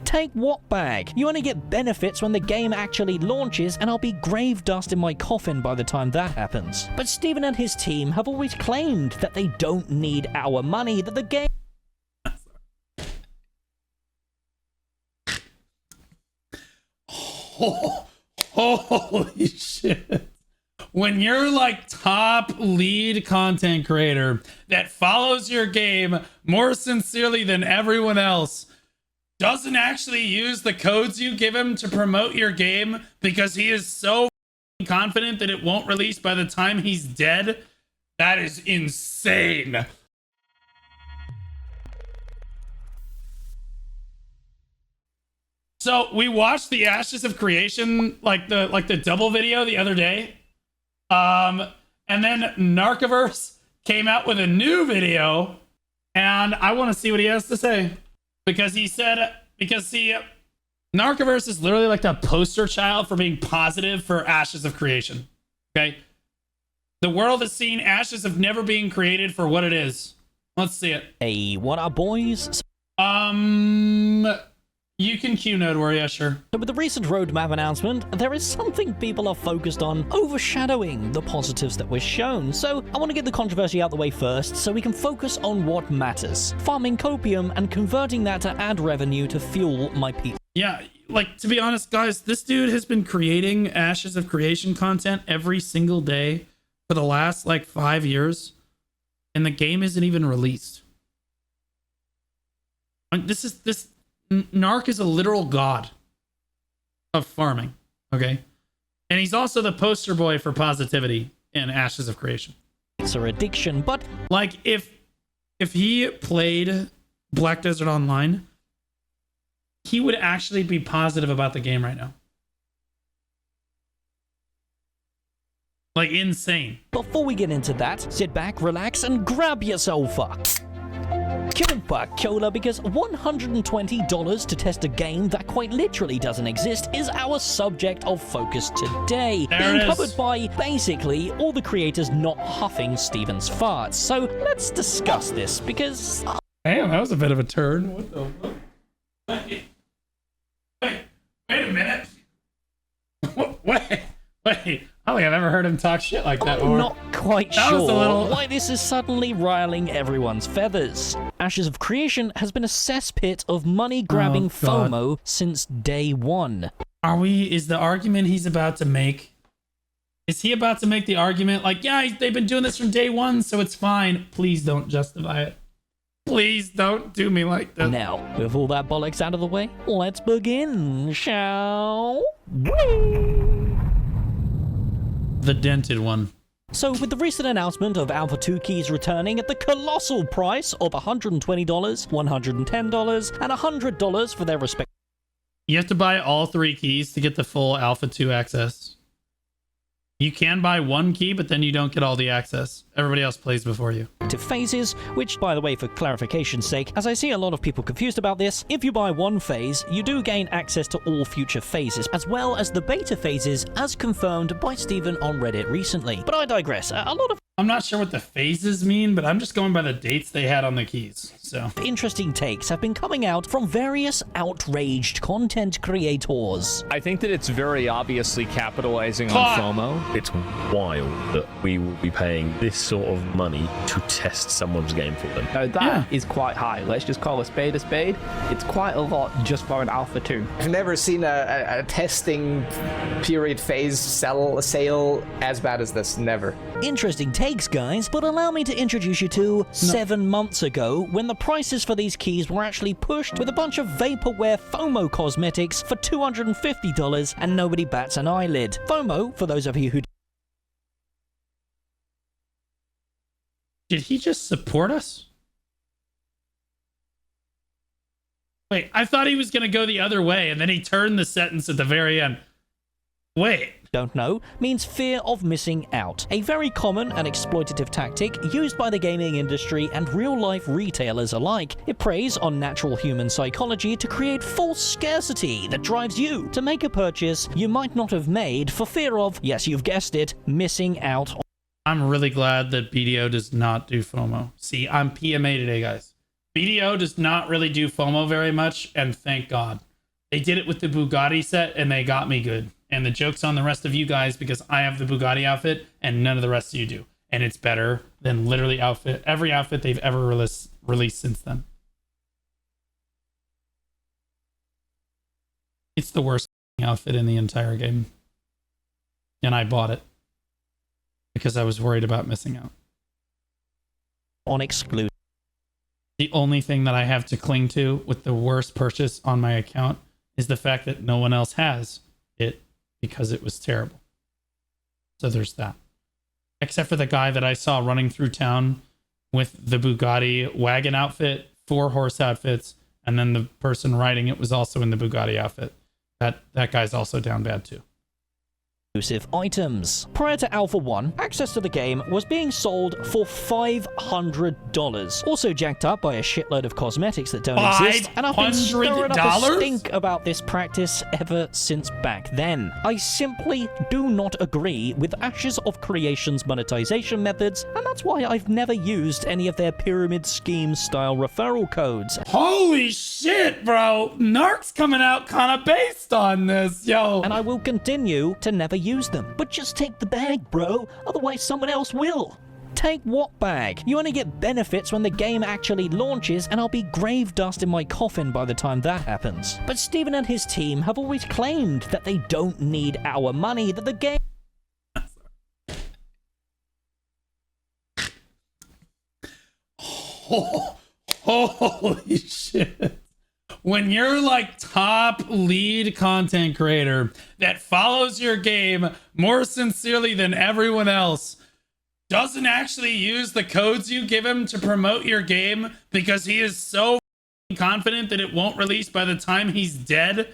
Take what bag? You only get benefits when the game actually launches, and I'll be grave dust in my coffin by the time that happens. But Steven and his team have always claimed that they don't need our money, that the game... Holy shit. When you're like top lead content creator that follows your game more sincerely than everyone else, doesn't actually use the codes you give him to promote your game because he is so confident that it won't release by the time he's dead, that is insane. So we watched the Ashes of Creation, like the double video the other day. And then Narciverse came out with a new video, and I want to see what he has to say. Because see, Narciverse is literally like the poster child for being positive for Ashes of Creation. Okay? The world has seen Ashes of never being created for what it is. Let's see it. Hey, what up, boys? You can Q node warrior, sure. So with the recent roadmap announcement, there is something people are focused on overshadowing the positives that we're shown. So I want to get the controversy out the way first so we can focus on what matters. Farming Copium and converting that to ad revenue to fuel my people. Yeah, like, to be honest, guys, this dude has been creating Ashes of Creation content every single day for the last, like, 5 years. And the game isn't even released. Narc is a literal god of farming, okay? And he's also the poster boy for positivity in Ashes of Creation. It's a addiction, but... Like, if he played Black Desert Online, he would actually be positive about the game right now. Like, insane. Before we get into that, sit back, relax, and grab yourself up. Cola, because $120 to test a game that quite literally doesn't exist is our subject of focus today. Being covered by basically all the creators not huffing Steven's farts. So let's discuss this because... Damn, that was a bit of a turn. What the fuck? Wait a minute. Wait. I don't think I've ever heard him talk shit like that before. I'm not quite sure why this is suddenly riling everyone's feathers. Ashes of Creation has been a cesspit of money-grabbing FOMO since day one. Is the argument he's about to make, is he about to make the argument like, yeah, they've been doing this from day one, so it's fine. Please don't justify it. Please don't do me like that. Now, with all that bollocks out of the way, let's begin, shall we? The dented one. So with the recent announcement of Alpha 2 keys returning at the colossal price of $120, $110, and $100 for their respective... You have to buy all 3 keys to get the full Alpha 2 access. You can buy 1 key, but then you don't get all the access. Everybody else plays before you. To phases, which, by the way, for clarification's sake, as I see a lot of people confused about this, if you buy 1 phase, you do gain access to all future phases, as well as the beta phases, as confirmed by Steven on Reddit recently. But I digress. A lot of... I'm not sure what the phases mean, but I'm just going by the dates they had on the keys, so... Interesting takes have been coming out from various outraged content creators. I think that it's very obviously capitalizing on FOMO. It's wild that we will be paying this sort of money to test someone's game for them. Now that is quite high. Let's just call a spade a spade. It's quite a lot just for an Alpha 2. I've never seen a testing period phase sale as bad as this. Never. Interesting takes, guys, but allow me to introduce you to 7 months ago, when the prices for these keys were actually pushed with a bunch of vaporware FOMO cosmetics for $250, and nobody bats an eyelid. FOMO, for those of you who... Did he just support us? Wait, I thought he was going to go the other way, and then he turned the sentence at the very end. Wait. Don't know, means fear of missing out. A very common and exploitative tactic used by the gaming industry and real-life retailers alike. It preys on natural human psychology to create false scarcity that drives you to make a purchase you might not have made for fear of, yes, you've guessed it, missing out on... I'm really glad that BDO does not do FOMO. See, I'm PMA today, guys. BDO does not really do FOMO very much, and thank God. They did it with the Bugatti set and they got me good. And the joke's on the rest of you guys because I have the Bugatti outfit and none of the rest of you do. And it's better than literally every outfit they've ever released since then. It's the worst outfit in the entire game. And I bought it because I was worried about missing out. On exclusive. The only thing that I have to cling to with the worst purchase on my account is the fact that no one else has it because it was terrible. So there's that. Except for the guy that I saw running through town with the Bugatti wagon outfit, 4 horse outfits, and then the person riding it was also in the Bugatti outfit. That guy's also down bad too. Exclusive items. Prior to Alpha 1, access to the game was being sold for $500. Also jacked up by a shitload of cosmetics that don't exist, and I've been stirring up a stink about this practice ever since back then. I simply do not agree with Ashes of Creation's monetization methods, and that's why I've never used any of their pyramid scheme style referral codes. Holy shit, bro! Narc's coming out kind of based on this, yo! And I will continue to never use them. But just take the bag, bro. Otherwise someone else will. Take what bag? You only get benefits when the game actually launches, and I'll be grave dust in my coffin by the time that happens. But Steven and his team have always claimed that they don't need our money, that the game... Holy shit. When you're like top lead content creator that follows your game more sincerely than everyone else, doesn't actually use the codes you give him to promote your game because he is so confident that it won't release by the time he's dead,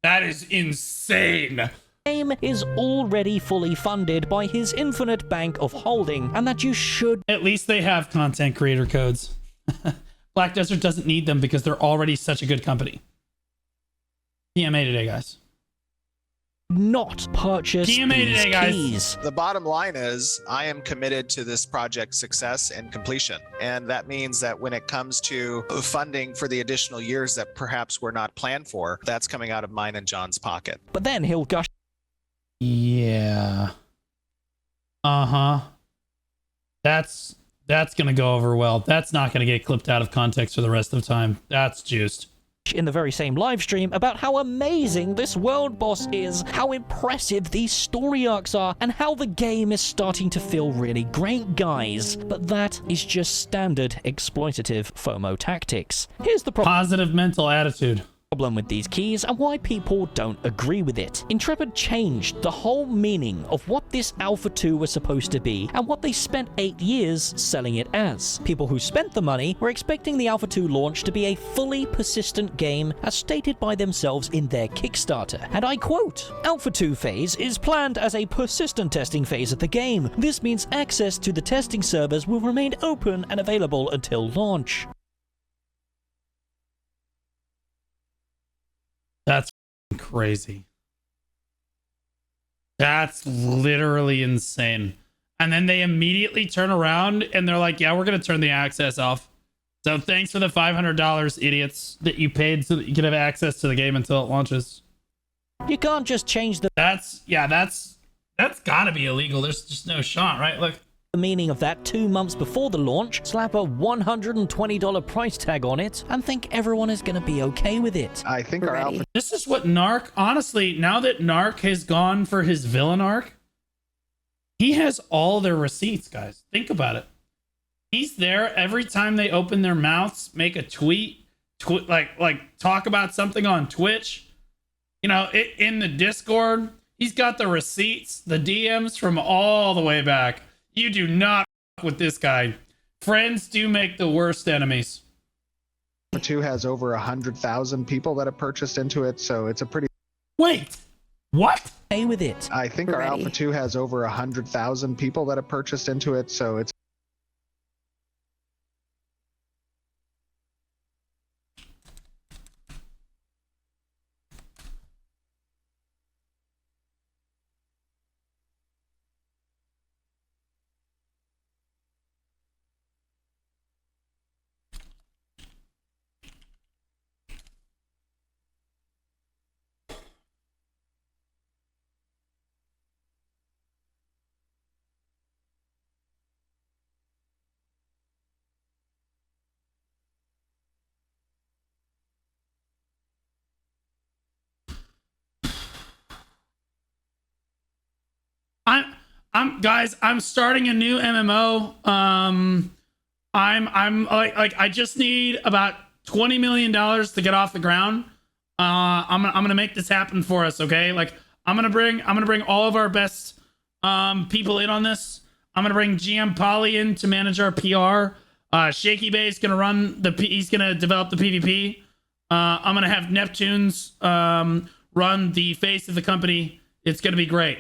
that is insane. Game is already fully funded by his infinite bank of holding, and that you should... At least they have content creator codes. Black Desert doesn't need them because they're already such a good company. PMA today, guys. Not purchase PMA these today, guys. keys. The bottom line is I am committed to this project's success and completion. And that means that when it comes to funding for the additional years that perhaps were not planned for, that's coming out of mine and John's pocket. But then he'll gush... Yeah. Uh-huh. That's going to go over well. That's not going to get clipped out of context for the rest of the time. That's juiced. In the very same live stream about how amazing this world boss is, how impressive these story arcs are, and how the game is starting to feel really great, guys. But that is just standard exploitative FOMO tactics. Here's the Positive mental attitude. problem with these keys and why people don't agree with it. Intrepid changed the whole meaning of what this Alpha 2 was supposed to be and what they spent 8 years selling it as. People who spent the money were expecting the Alpha 2 launch to be a fully persistent game as stated by themselves in their Kickstarter. And I quote, "Alpha 2 phase is planned as a persistent testing phase of the game. This means access to the testing servers will remain open and available until launch." That's crazy. That's literally insane. And then they immediately turn around and they're like, yeah, we're going to turn the access off. So thanks for the $500, idiots, that you paid so that you can have access to the game until it launches. You can't just change the That's got to be illegal. There's just no shot, right? Look. meaning of that 2 months before the launch, slap a $120 price tag on it, and think everyone is going to be okay with it. I think our Alpha This is what Narc, honestly, now that Narc has gone for his villain arc, he has all their receipts, guys. Think about it. He's there every time they open their mouths, make a tweet, like talk about something on Twitch, you know, in the Discord. He's got the receipts, the DMs from all the way back. You do not f with this guy. Friends do make the worst enemies. 2 has over 100,000 people that have purchased into it, so it's a pretty... Wait, what? Okay with it. I think our Alpha 2 has over 100,000 people that have purchased into it, so it's... I'm starting a new MMO. I'm like I just need about $20 million to get off the ground. I'm gonna make this happen for us, okay? Like I'm gonna bring all of our best people in on this. I'm gonna bring GM Polly in to manage our PR. Shaky Bay is gonna he's gonna develop the PvP. I'm gonna have Neptunes run the face of the company. It's gonna be great.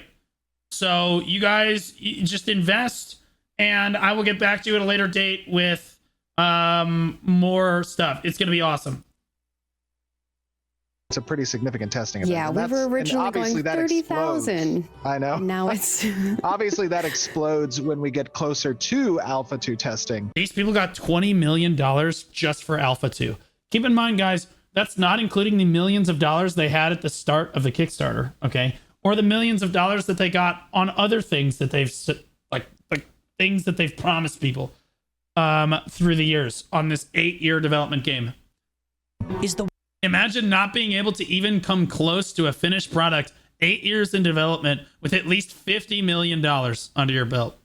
So you guys just invest, and I will get back to you at a later date with more stuff. It's gonna be awesome. It's a pretty significant testing event. Yeah, we were originally going 30,000. I know. Now it's obviously that explodes when we get closer to Alpha 2 testing. These people got $20 million just for Alpha 2. Keep in mind, guys, that's not including the millions of dollars they had at the start of the Kickstarter, okay? Or the millions of dollars that they got on other things that they've like things that they've promised people through the years on this 8-year development game. Imagine not being able to even come close to a finished product 8 years in development with at least $50 million under your belt.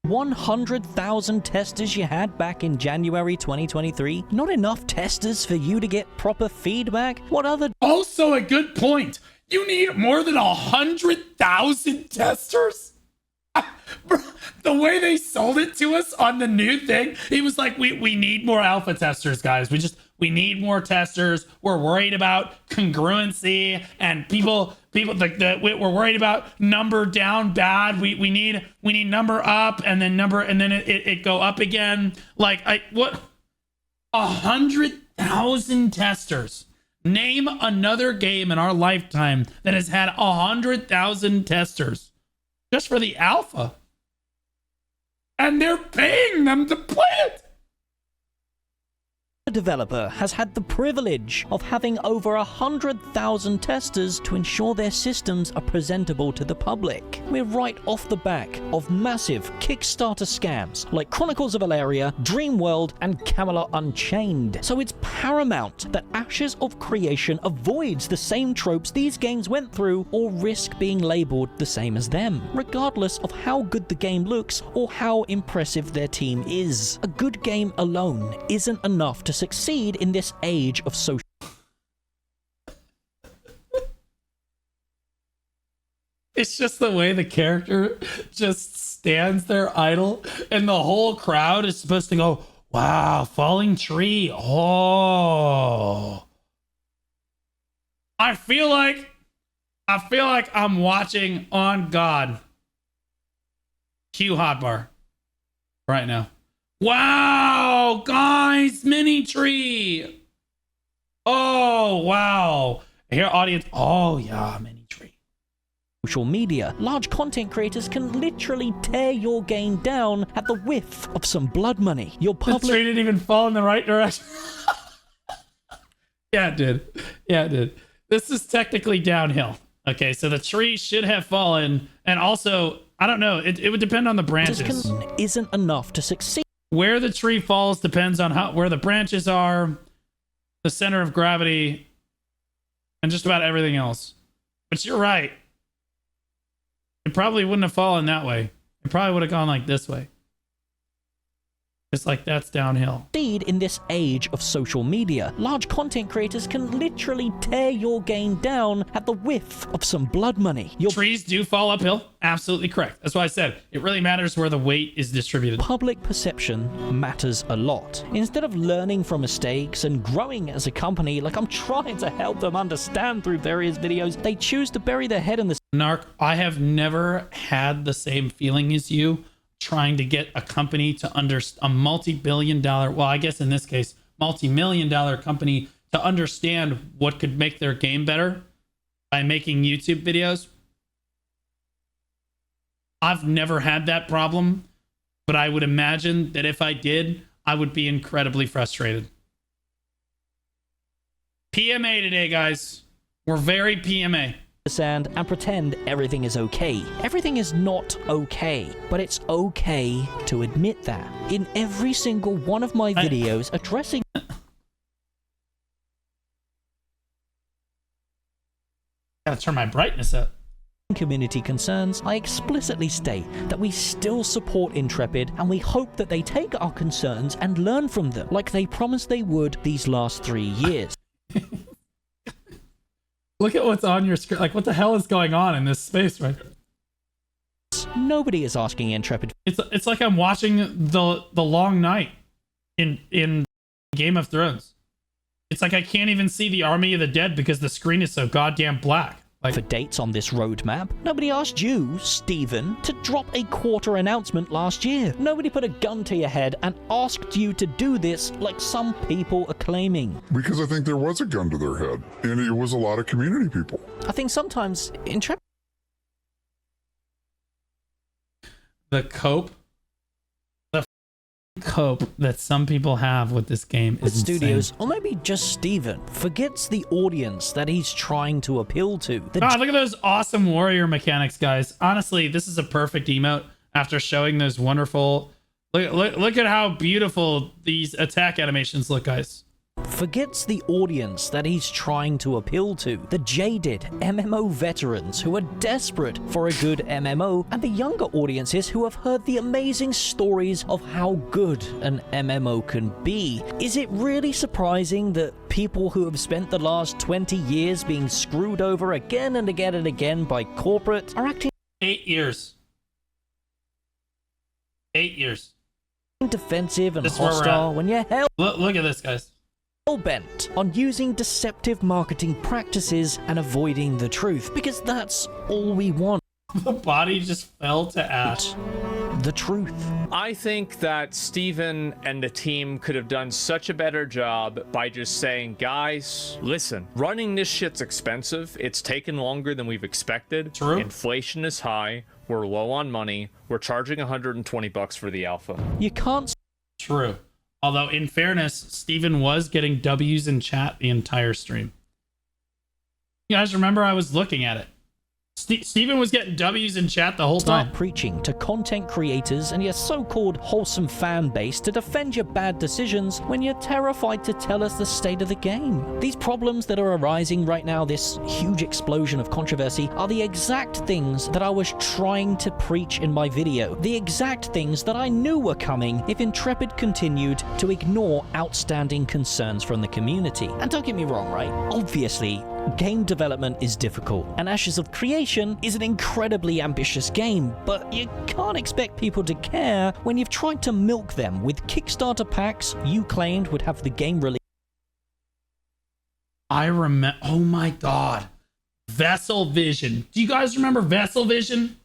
100,000 testers you had back in January 2023? Not enough testers for you to get proper feedback? What other... Also a good point. You need more than 100,000 testers? The way they sold it to us on the new thing, it was like, we need more alpha testers, guys. We need more testers. We're worried about congruency and people we're worried about number down bad. We need number up and then it go up again. Like 100,000 testers. Name another game in our lifetime that has had 100,000 testers just for the alpha. And they're paying them to play it. The developer has had the privilege of having over 100,000 testers to ensure their systems are presentable to the public. We're right off the back of massive Kickstarter scams like Chronicles of Valeria, Dreamworld, and Camelot Unchained. So it's paramount that Ashes of Creation avoids the same tropes these games went through or risk being labeled the same as them, regardless of how good the game looks or how impressive their team is. A good game alone isn't enough to succeed in this age of social... It's just the way the character just stands there idle and the whole crowd is supposed to go, wow, falling tree. Oh. I feel like I'm watching On God Q Hotbar right now. Wow, guys, mini tree. Oh, wow. Here, audience. Oh, yeah, mini tree. Social media, large content creators can literally tear your game down at the whiff of some blood money. Your The tree didn't even fall in the right direction. Yeah, it did. Yeah, it did. This is technically downhill. Okay, so the tree should have fallen. And also, I don't know. It would depend on the branches. Isn't enough to succeed. Where the tree falls depends on where the branches are, the center of gravity, and just about everything else. But you're right. It probably wouldn't have fallen that way. It probably would have gone like this way. Just like that's downhill. In this age of social media, large content creators can literally tear your game down at the whiff of some blood money. Your trees do fall uphill. Absolutely correct. That's why I said it really matters where the weight is distributed. Public perception matters a lot. Instead of learning from mistakes and growing as a company, like I'm trying to help them understand through various videos, they choose to bury their head in the... Narc, I have never had the same feeling as you trying to get a company to a multi-billion dollar, well, I guess in this case, multi-million dollar company to understand what could make their game better by making YouTube videos. I've never had that problem, but I would imagine that if I did, I would be incredibly frustrated. PMA today, guys. We're very PMA. And pretend everything is okay. Everything is not okay, but it's okay to admit that. In every single one of my videos addressing... Gotta turn my brightness up. community concerns, I explicitly state that we still support Intrepid and we hope that they take our concerns and learn from them like they promised they would these last 3 years. Look at what's on your screen. Like, what the hell is going on in this space right here? Nobody is asking Intrepid. It's like I'm watching the Long Night in Game of Thrones. It's like I can't even see the Army of the Dead because the screen is so goddamn black. Like, for dates on this roadmap. Nobody asked you, Stephen, to drop a quarter announcement last year. Nobody put a gun to your head and asked you to do this like some people are claiming. Because I think there was a gun to their head, and it was a lot of community people. I think sometimes Intrepid the cope that some people have with this game is studios, insane. or maybe just Steven, forgets the audience that he's trying to appeal to. God, look at those awesome warrior mechanics, guys. Honestly, this is a perfect emote after showing those wonderful... Look at how beautiful these attack animations look, guys. Forgets the audience that he's trying to appeal to. The jaded MMO veterans who are desperate for a good MMO, and the younger audiences who have heard the amazing stories of how good an MMO can be. Is it really surprising that people who have spent the last 20 years being screwed over again and again and again by corporate are acting 8 years. 8 years. Defensive and hostile when you're Look at this, guys. Bent on using deceptive marketing practices and avoiding the truth, because that's all we want. The body just fell to ash. The truth. I think that Steven and the team could have done such a better job by just saying, guys, listen, running this shit's expensive. It's taken longer than we've expected. True. Inflation is high. We're low on money. We're charging $120 for the alpha. You can't. True. Although, in fairness, Steven was getting W's in chat the entire stream. You guys remember I was looking at it. Steven was getting W's in chat the whole time. Start preaching to content creators and your so-called wholesome fan base to defend your bad decisions when you're terrified to tell us the state of the game. These problems that are arising right now, this huge explosion of controversy, are the exact things that I was trying to preach in my video. The exact things that I knew were coming if Intrepid continued to ignore outstanding concerns from the community. And don't get me wrong, right? Obviously, game development is difficult, and Ashes of Creation is an incredibly ambitious game, but you can't expect people to care when you've tried to milk them with Kickstarter packs you claimed would have the game released. I remember, oh my god, Vessel Vision. Do you guys remember Vessel Vision?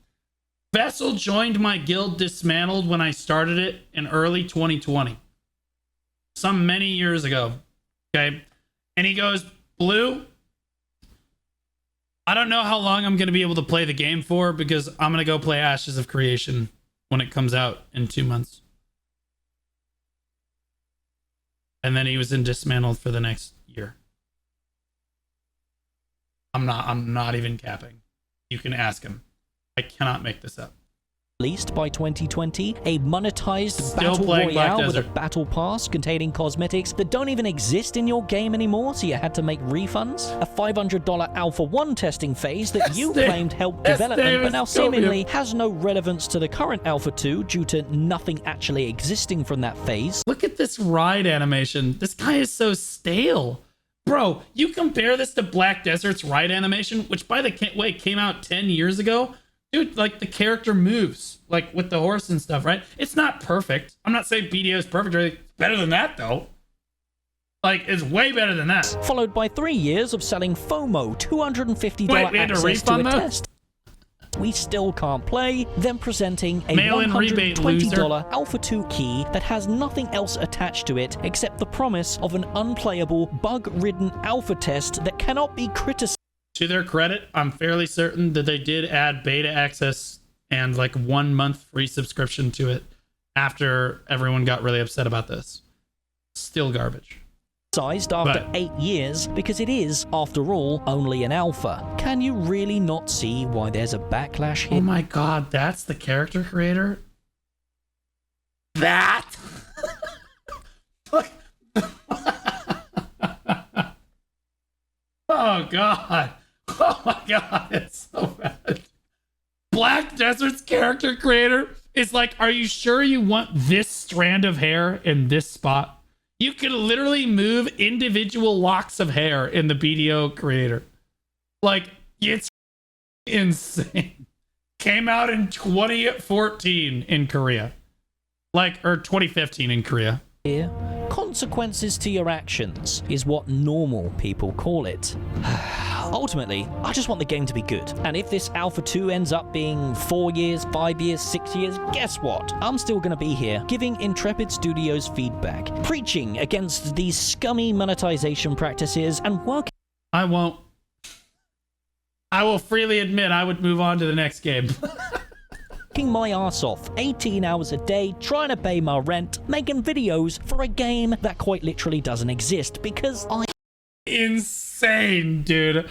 Vessel joined my guild Dismantled when I started it in early 2020. Some many years ago, okay? And he goes, Blue, I don't know how long I'm going to be able to play the game for because I'm going to go play Ashes of Creation when it comes out in 2 months. And then he was in Dismantled for the next year. I'm not even capping. You can ask him. I cannot make this up. Released by 2020, a monetized Still battle playing Black royale with a Desert. battle pass containing cosmetics that don't even exist in your game anymore, so you had to make refunds, a $500 Alpha 1 testing phase that you claimed helped development, but now seemingly has no relevance to the current Alpha 2 due to nothing actually existing from that phase. Look at this ride animation. This guy is so stale. Bro, you compare this to Black Desert's ride animation, which by the way came out 10 years ago. Dude, like the character moves, like with the horse and stuff, right? It's not perfect. I'm not saying BDO is perfect or anything. It's better than that, though. Like, it's way better than that. Followed by 3 years of selling FOMO $250 Wait, we had to access to a refund those? test we still can't play, then presenting a Mail-in rebate, $120 loser. Alpha 2 key that has nothing else attached to it except the promise of an unplayable, bug-ridden alpha test that cannot be criticized. To their credit, I'm fairly certain that they did add beta access and like 1 month free subscription to it after everyone got really upset about this. Still garbage. After 8 years because it is, after all, only an alpha. Can you really not see why there's a backlash here? Oh my god, that's the character creator? That? Oh god. Oh my god, it's so bad. Black Desert's character creator is like, are you sure you want this strand of hair in this spot? You could literally move individual locks of hair in the BDO creator. Like, it's insane. Came out in 2014 in Korea. Like, or 2015 in Korea. Here, consequences to your actions is what normal people call it. Ultimately, I just want the game to be good. And if this Alpha 2 ends up being 4 years, 5 years, 6 years, guess what? I'm still going to be here, giving Intrepid Studios feedback, preaching against these scummy monetization practices, and working. I won't. I will freely admit I would move on to the next game. My ass off 18 hours a day trying to pay my rent, making videos for a game that quite literally doesn't exist because I... Insane, dude.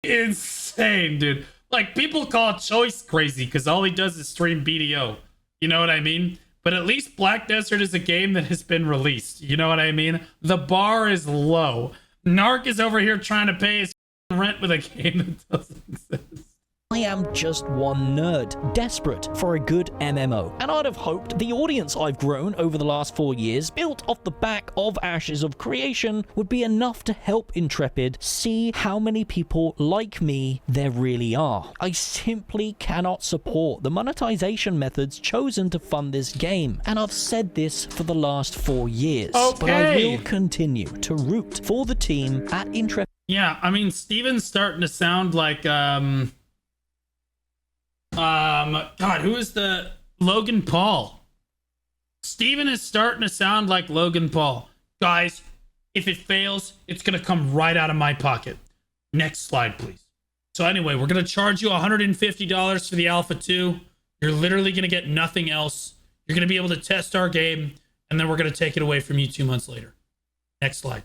Insane, dude. Like, people call Choice crazy because all he does is stream BDO. You know what I mean? But at least Black Desert is a game that has been released. You know what I mean? The bar is low. Narc is over here trying to pay his rent with a game that doesn't exist. I am just one nerd, desperate for a good MMO. And I'd have hoped the audience I've grown over the last 4 years, built off the back of Ashes of Creation, would be enough to help Intrepid see how many people like me there really are. I simply cannot support the monetization methods chosen to fund this game. And I've said this for the last 4 years. Okay. But I will continue to root for the team at Intrepid. Yeah, I mean, Steven's starting to sound like, God, who is the Logan Paul? Steven is starting to sound like Logan Paul. Guys, if it fails, it's going to come right out of my pocket. Next slide, please. So anyway, we're going to charge you $150 for the Alpha 2. You're literally going to get nothing else. You're going to be able to test our game, and then we're going to take it away from you 2 months later. Next slide.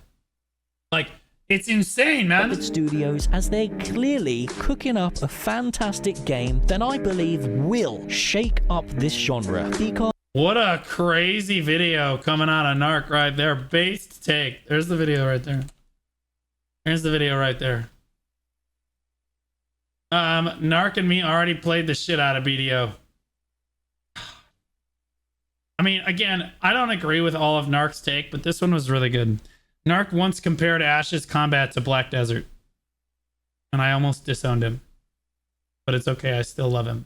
Like, it's insane, man. Studios, as they're clearly cooking up a fantastic game that I believe will shake up this genre. Because what a crazy video coming out of Narc right there. Based take. There's the video right there. There's the video right there. Narc and me already played the shit out of BDO. I mean, again, I don't agree with all of Narc's take, but this one was really good. Narc once compared Ash's combat to Black Desert, and I almost disowned him. But it's okay, I still love him.